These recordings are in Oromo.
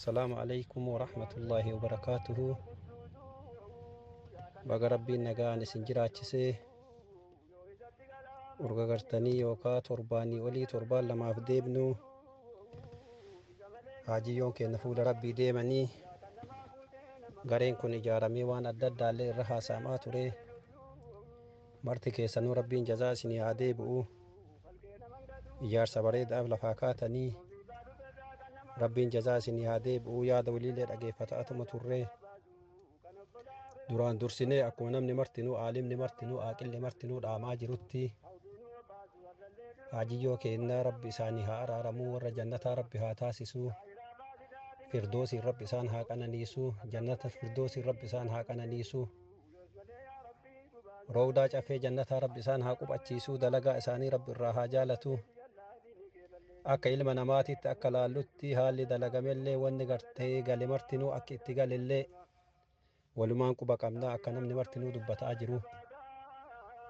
السلام عليكم ورحمة الله وبركاته. بقى ربي نجاني سنجراتشسي urgagartanii yookaa torbaanii olii torbaan lamaaf deebnu haajiyyoon keenya fuula rabbii deemanii gareen kun ijaaramee waan adda addaallee irra haasa'amaa ture. Marti keessanuu rabbiin jazaa isinii haa deebi'u. Ijaarsa bareedaaf lafaa kaatanii rabbiin jazaa isinii haa deebi'u. Yaada waliilee dhageeffata'atuma turre duraan dursinee akkuma namni martinuu aalimni martinuu aaqilli martinuu dhaamaa jirutti haajiyyoo keenya rabbi isaanii haa araaramuu, warra jannataa rabbi haa taasisuu, firdoosiin rabbi isaan haa qananiisuu, jannata firdoosiin rabbi isaan haa qananiisuu, roowdaa cafee jannataa rabbi isaan haa qubachiisuu, dalagaa isaanii rabbi irraa haa jaalatu. Akka ilma namaatitti akka laallutti haalli dalagamellee wanni gartee gale martinuu akka itti galellee walumaan quba qabnaa akka namni martinuu dubbataa jiru.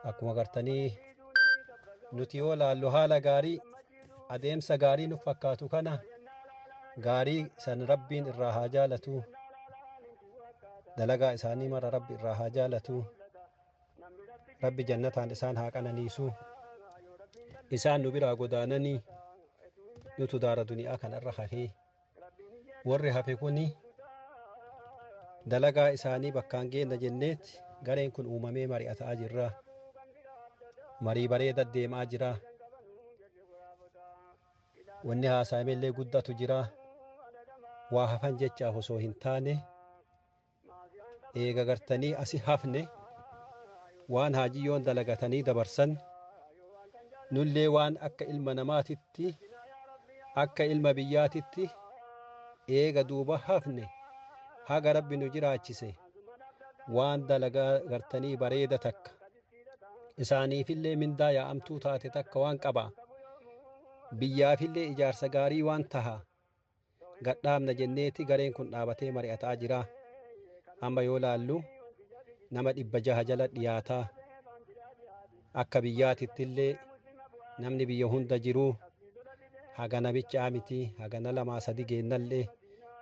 Akkuma gartanii nuti yoo laallu haala gaarii adeemsa gaarii nuuf fakkaatu kana gaarii san rabbiin irraa haa jaalatu, dalagaa isaanii mara rabbi irraa haa jaalatu, rabbi jannataan isaan haa qananiisu. Isaan nu biraa godaananii nutu daara duniyaa kanarra hafee warri hafe kuni dalagaa isaanii bakkaan geenna jenneetti gareen kun uumamee mari'ataa jirra. Marii bareeda deemaa jira. Wanni haasa'amellee guddatu jira. Waa hafan jechaaf osoo hin taane eega gartanii asi hafne waan haajiyyoon dalagatanii dabarsan nullee waan akka ilma namaatitti akka ilma biyyaatitti eega duuba hafne haga rabbi nu jiraachise waan dalagaa gartanii bareeda takka isaaniifillee mindaa yaa'amtuu taate takka waan qabaa biyyaafillee ijaarsa gaarii waan tahaa gadhaabna jenneeti gareen kun dhaabatee mari'ataa jira. Amma yoo laallu nama 600 jala dhiyaataa akka biyyaatittillee namni biyya hunda jiruu haga namicha miti haga na 2-3 geennallee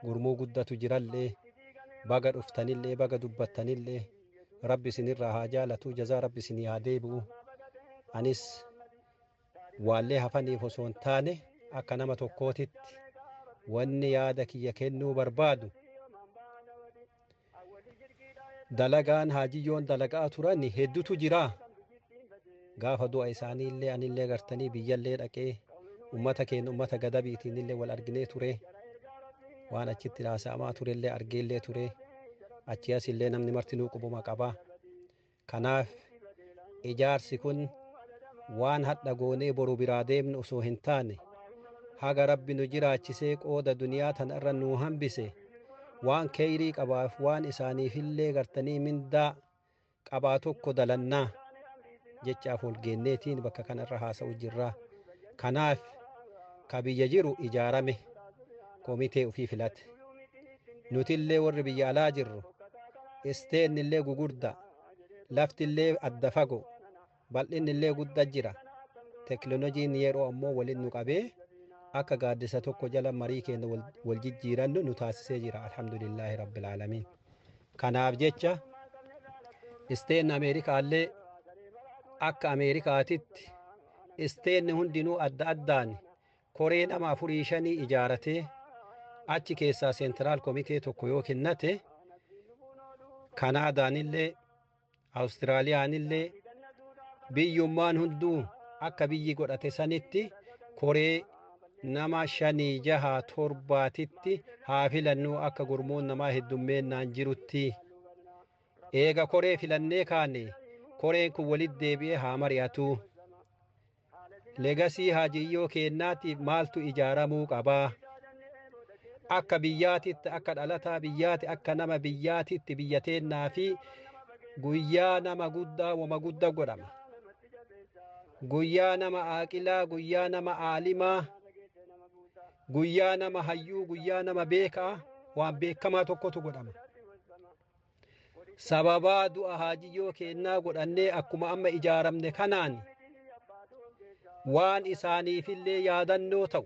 gurmuu guddatu jirallee baga dhuftanillee baga dubbattanillee rabbi isinirraa haa jaalatu, jazaa rabbi isinii haa deebi'u. Anis waallee hafaniif osoo hin taane akka nama tokkootitti wanni yaada kiyya kennuu barbaadu dalagaan haajiyyoon dalagaa turan hedduutu jira. Gaafa du'a isaaniillee anillee gartanii biyyallee dhaqee ummata keenya ummata gadabiitiinillee wal arginee ture. Waan achitti haasa'amaa turellee argeellee ture. Achi asillee namni martinuu qubuma qabaa. Kanaaf ijaarsi kun waan hadha goonee boru biraa deemnu osoo hin taane haga rabbi nu jiraachisee qooda duniyaa tana irra nu hambise waan kheyrii qabaaf waan isaaniifillee gartanii mindaa qabaa tokko dalannaa jechaaf ol geenneetiin bakka kanarra haasa'u jirra. Kanaaf ka biyya jiru ijaarame komitee ofii filate. Nutillee warri biyya alaa jirru isteennillee gugurda laftillee adda fago bal'innillee guddaa jira. Teknooloojiin yeroo ammoo waliin nu qabee akka gaaddisa tokko jala marii keenya wal jijjiirannu nu taasisee jira. Alhamdulillahi rabbil aalamiin. Kanaaf jecha isteen Ameerikaallee akka Ameerikaatitti isteenni hundinuu adda addaan koree nama 4-5 ijaaratee achi keessaa seentiraal komitee tokko yoo kennate Kanaadaanillee Awustiraaliyaanillee biyyummaan hunduu akka biyyi godhate sanitti koree nama 5-6-7 haa filannuu akka gurmuun namaa heddummeenaan jirutti. Eega koree filannee kaane koreen kun walitti deebi'ee haa mari'atu. Legasii haajiyyoo keenyaatiif maaltu ijaaramuu qabaa? Akka biyyaatitti akka dhalataa biyyaati akka nama biyyaatitti biyya teennaa fi guyyaa nama guddaa wama guddaa godhama. Guyyaa nama aaqilaa, guyyaa nama aalimaa, guyyaa nama hayyuu, guyyaa nama beekaa waan beekamaa tokkotu godhama. Sababaa du'a haajiyyoo keenyaa godhannee akkuma amma ijaaramne kanaan waan isaaniifillee yaadannoo ta'u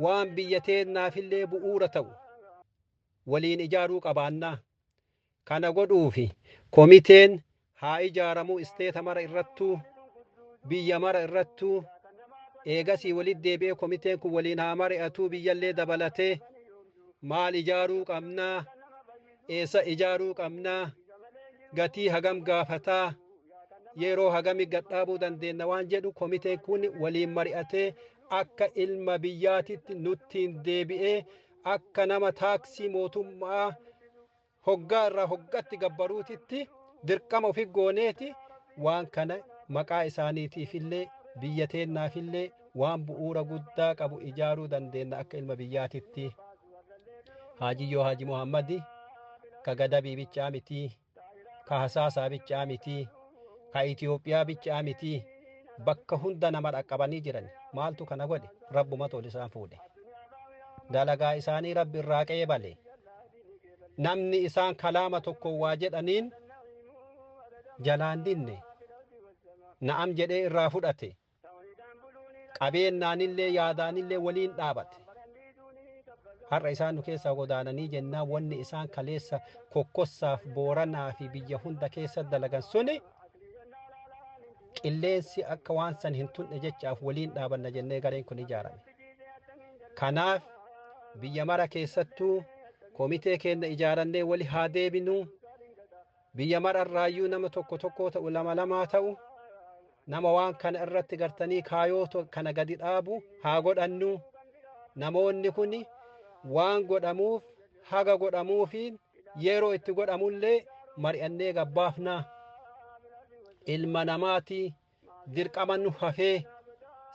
waan biyya teennaafillee bu'uura ta'u waliin ijaaruu qabaannaa. Kana godhuufi komiteen haa ijaaramuu isteeta mara irrattuu biyya mara irrattuu eegasii walitti deebi'ee komiteen kun waliin haa mari'atuu biyyallee dabalatee maal ijaaruu qabnaa, eessa ijaaruu qabnaa, gatii hagam gaafataa, yeroo hagami gadhaabuu dandeenya waan jedhu komiteen kun waliin mari'atee akka ilma biyyaatitti nuttiin deebi'ee akka nama taaksii mootummaa hoggaa irraa hoggatti gabbaruutitti dirqama ofi gooneeti waan kana maqaa isaaniitiifillee biyya teennaafillee waan bu'uura guddaa qabu ijaaruu dandeenya akka ilma biyyaatitti. Haajiyyoo Haaji Muhammadi ka Gadabii bichaa mitii, ka Hasaasaa bichaa mitii, ka Itoophiyaa bichaa mitii, bakka hunda nama dhaqqabanii jiran. Maaltu kana godhe? Rabbumatu ol isaan fuudhe. Dalagaa isaanii Rabbi irraa qeebale. Namni isaan kalaama tokko waa jedhaniin jalaan dinne na'am jedhee irraa fudhate. Qabeennaanillee yaadaanillee waliin dhaabate. Har'a isaan nu keessaa godaananii jennaan wanni isaan kaleessa kokkossaaf Booranaa fi biyya hunda keessa dalagan suni qilleensi akka waan san hin tunne jechaaf waliin dhaabanna jennee gareen kun ijaarame. Kanaaf biyya mara keessattuu komitee keenya ijaarannee wali haa deebinu. Biyya mara irraayyuu nama tokko tokko ta'u lama lamaa ta'u nama waan kana irratti gartanii kaayoo kana gadi dhaabu haa godhannu. Namoonni kun waan godhamuuf haga godhamuufiin yeroo itti godhamullee mari'annee gabbaafna. Ilma namaati dirqama nu hafee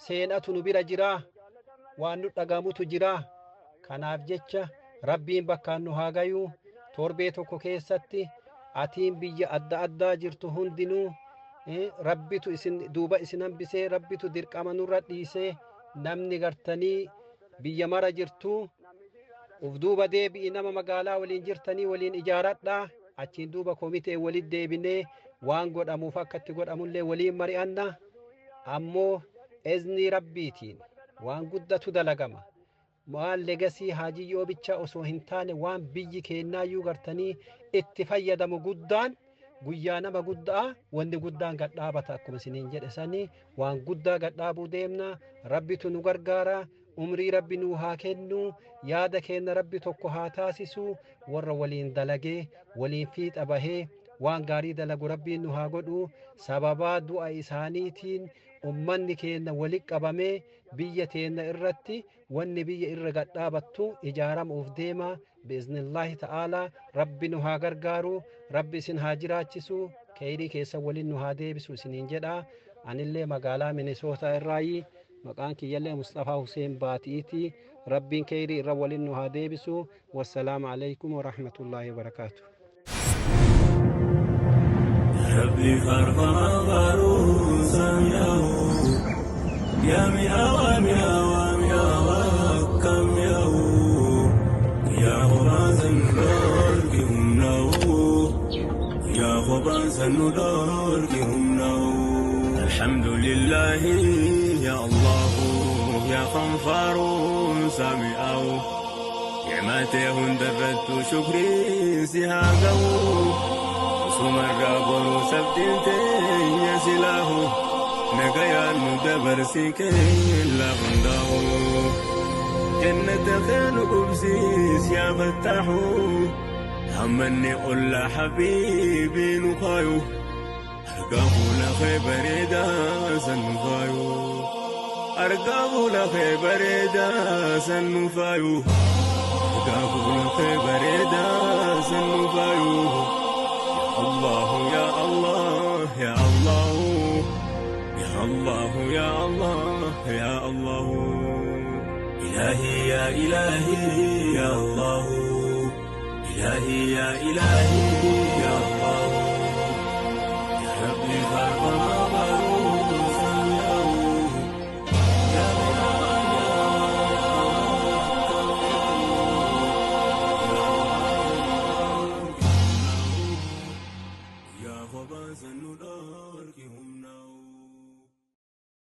seenatu nu bira jira, waan nu dhagamutu jira. Kanaaf jecha Rabbiin bakkaan nu haa gayu. Torbee tokko keessatti atiin biyya adda addaa jirtu hundinuu Rabbitu isin duuba isin hambisee, Rabbitu dirqama nurra dhiisee, namni gartanii biyya mara jirtu uf duuba deebi'i nama magaalaa waliin jirtanii waliin ijaaradhaa. Achiin duuba komitee walitti deebinee waan godhamuuf akka itti godhamullee waliin mari'anna. Ammoo izni Rabbiitiin waan guddatu dalagama. Waan legasii Haajiyyoo bicha osoo hin taane waan biyyi keenyaayyuu gartanii itti fayyadamu guddaan guyyaa nama guddaa wanni guddaan gadhaabata akkuma isiniin jedhe sanii waan guddaa gadhaabuu deemna. Rabbitu nu gargaara. Umrii Rabbi nu haa kennu. Yaada keenya Rabbi tokko haa taasisu. Warra waliin dalagee waliin fiixa bahee waan gaarii dalagu Rabbiin nu haa godhu. Sababaa du'a isaaniitiin ummanni keenya walitti qabamee biyya teenya irratti wanni biyya irra gadhaabattu ijaaramuuf deema. Biiznillaahi ta'aalaa Rabbi nu haa gargaaru. Rabbi isin haa jiraachisu. Kheyrii keessa waliin nu haa deebisu isiniin jedha. Anillee magaalaa Minisootaa irraayi maqaan kiyyallee Mustafaa Huseen Baatiiti. Rabbiin kheyrii irra waliin nu haa deebisu. Wassalaamu alaykum wa rahmatullaahi wa barakaatuh. ربي خرفنا غارو سامياو يا مياو مياو مياو كم ياو يا غراز النور كهم ناو يا غراز النور كهم ناو الحمد لله يا الله يا خنفار سامياو نعمته هندرت شكري سيهاقو سمرا برو سبتين يا سلاهو نغيا ندبر سيكي لا غنداو جنة خير قبسيس يا فتاحو همني قل حبيبي نخايو أرقابو لخي بريدا سنفايو أرقابو لخي بريدا سنفايو أرقابو لخي بريدا سنفايو الله يا الله يا الله يا الله يا الله يا الله إلهي يا إلهي يا الله إلهي يا إلهي يا الله يا ربي خلقنا غباز النور كهم